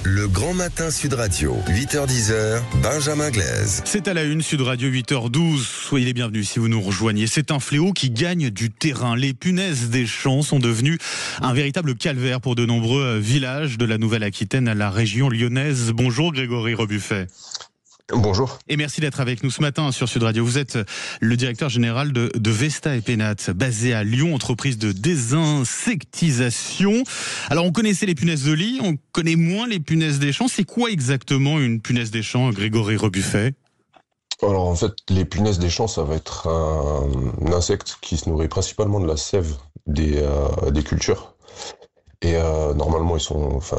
Le Grand Matin Sud Radio, 8h-10h, Benjamin Glaise. C'est à la une, Sud Radio, 8h12. Soyez les bienvenus si vous nous rejoignez. C'est un fléau qui gagne du terrain. Les punaises des champs sont devenues un véritable calvaire pour de nombreux villages de la Nouvelle-Aquitaine à la région lyonnaise. Bonjour Grégory Rebuffet. Bonjour. Et merci d'être avec nous ce matin sur Sud Radio. Vous êtes le directeur général de Vesta et Pénat, basé à Lyon, entreprise de désinsectisation. Alors on connaissait les punaises de lit, on connaît moins les punaises des champs. C'est quoi exactement une punaise des champs, Grégory Rebuffet ? Alors en fait, les punaises des champs, ça va être un insecte qui se nourrit principalement de la sève des cultures. Et normalement,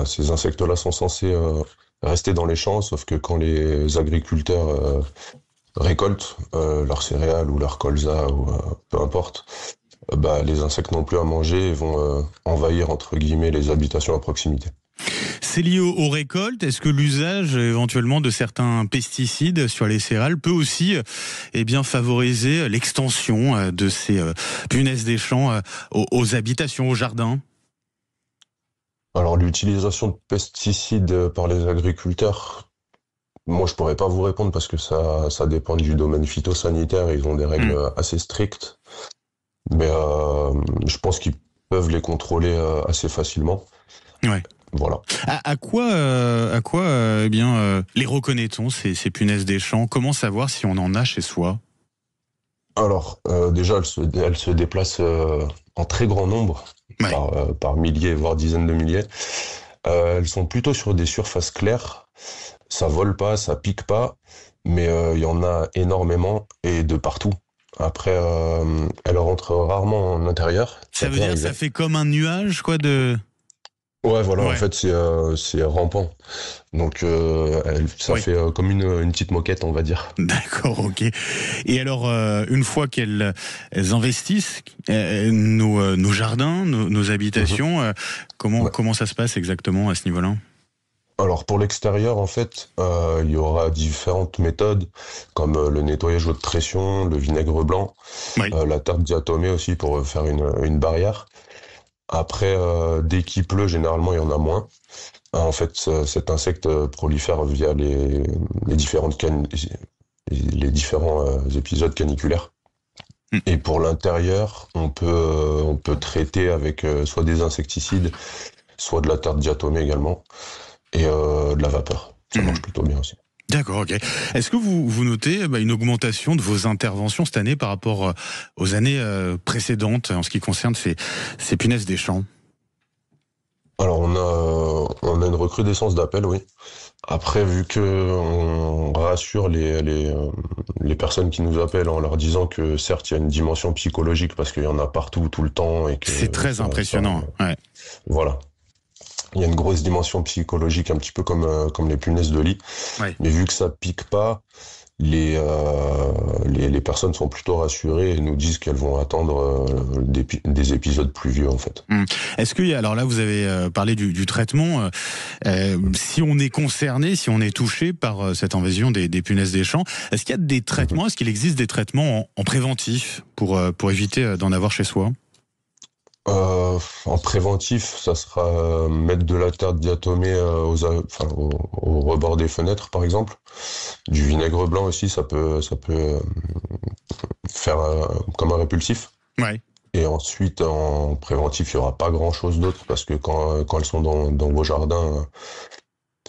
ces insectes-là sont censés rester dans les champs, sauf que quand les agriculteurs récoltent leurs céréales ou leurs colza ou peu importe, les insectes n'ont plus à manger et vont envahir entre guillemets les habitations à proximité. C'est lié aux récoltes. Est-ce que l'usage éventuellement de certains pesticides sur les céréales peut aussi favoriser l'extension de ces punaises des champs aux habitations, aux jardins ? Alors l'utilisation de pesticides par les agriculteurs, moi je pourrais pas vous répondre parce que ça dépend du domaine phytosanitaire, ils ont des règles assez strictes, mais je pense qu'ils peuvent les contrôler assez facilement. Ouais. Voilà. À quoi les reconnaît-on ces punaises des champs ? Comment savoir si on en a chez soi ? Alors déjà elles se déplacent en très grand nombre. Ouais. Par milliers, voire dizaines de milliers. Elles sont plutôt sur des surfaces claires. Ça vole pas, ça pique pas, mais il y en a énormément et de partout. Après, elles rentrent rarement en intérieur. Ça veut dire que ça fait comme un nuage, quoi, de... Ouais, voilà, Ouais. en fait, c'est rampant. Donc, ça fait comme une petite moquette, on va dire. D'accord, ok. Et alors, une fois qu'elles investissent nos jardins, nos habitations, comment ça se passe exactement à ce niveau-là ? Alors, pour l'extérieur, en fait, il y aura différentes méthodes, comme le nettoyage haute pression, le vinaigre blanc, Oui. la tarte diatomée aussi pour faire une barrière. Après, dès qu'il pleut, généralement, il y en a moins. En fait, cet insecte prolifère via les différents épisodes caniculaires. Et pour l'intérieur, on peut traiter avec soit des insecticides, soit de la tarte diatomée également, et de la vapeur. Ça marche plutôt bien aussi. D'accord, ok. Est-ce que vous notez une augmentation de vos interventions cette année par rapport aux années précédentes en ce qui concerne ces punaises des champs ? Alors on a une recrudescence d'appels, oui. Après, vu que on rassure les personnes qui nous appellent en leur disant que certes il y a une dimension psychologique parce qu'il y en a partout tout le temps et que c'est très impressionnant. Ouais. Voilà. Il y a une grosse dimension psychologique, un petit peu comme les punaises de lit. Ouais. Mais vu que ça pique pas, les personnes sont plutôt rassurées et nous disent qu'elles vont attendre des épisodes pluvieux, en fait. Est-ce qu'il y a, alors là, vous avez parlé du traitement. Si on est concerné, si on est touché par cette invasion des punaises des champs, est-ce qu'il y a des traitements, est-ce qu'il existe des traitements en préventif pour éviter d'en avoir chez soi ? En préventif, ça sera mettre de la tarte diatomée au rebord des fenêtres, par exemple. Du vinaigre blanc aussi, ça peut faire comme un répulsif. Ouais. Et ensuite, en préventif, il y aura pas grand-chose d'autre parce que quand elles sont dans vos jardins,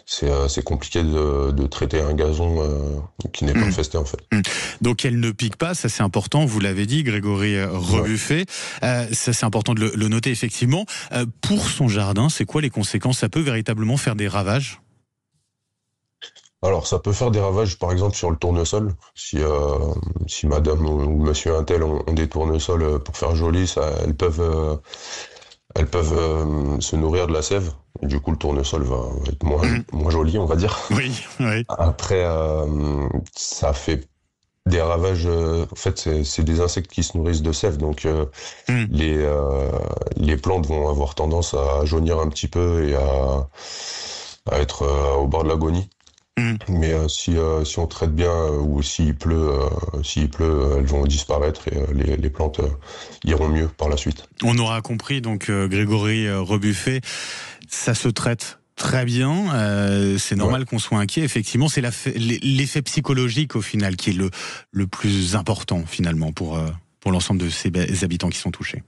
c'est compliqué de traiter un gazon qui n'est pas infesté en fait. Donc elle ne pique pas, ça c'est important, vous l'avez dit Grégory Rebuffet, ça c'est important de le noter effectivement. Pour son jardin, c'est quoi les conséquences ? Ça peut véritablement faire des ravages ? Alors ça peut faire des ravages par exemple sur le tournesol, si madame ou monsieur un tel ont des tournesols pour faire joli, elles peuvent se nourrir de la sève. Et du coup, le tournesol va être moins joli, on va dire. Oui, oui. Après, ça fait des ravages. En fait, c'est des insectes qui se nourrissent de sève, donc les plantes vont avoir tendance à jaunir un petit peu et à être au bord de l'agonie. Mais si on traite bien ou s'il pleut, elles vont disparaître et les plantes iront mieux par la suite. On aura compris donc Grégory Rebuffet, ça se traite Très bien, c'est normal qu'on soit inquiet. Effectivement, c'est l'effet psychologique au final qui est le plus important finalement pour l'ensemble de ces habitants qui sont touchés.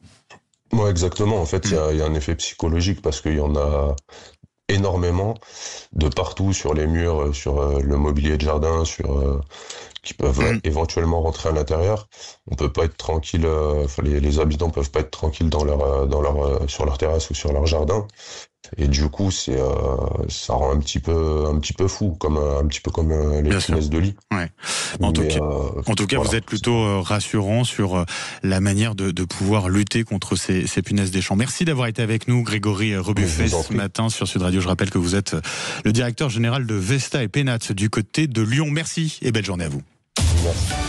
Ouais, exactement. En fait, il y a un effet psychologique parce qu'il y en a énormément de partout sur les murs, sur le mobilier de jardin, qui peuvent éventuellement rentrer à l'intérieur. On peut pas être tranquille, les habitants peuvent pas être tranquilles sur leur terrasse ou sur leur jardin. Et du coup, ça rend un petit peu fou, un petit peu comme les punaises de lit. Ouais. En tout cas, voilà. Vous êtes plutôt rassurant sur la manière de pouvoir lutter contre ces punaises des champs. Merci d'avoir été avec nous, Grégory Rebuffet, ce matin sur Sud Radio. Je rappelle que vous êtes le directeur général de Vesta et Pénates du côté de Lyon. Merci et belle journée à vous. Merci.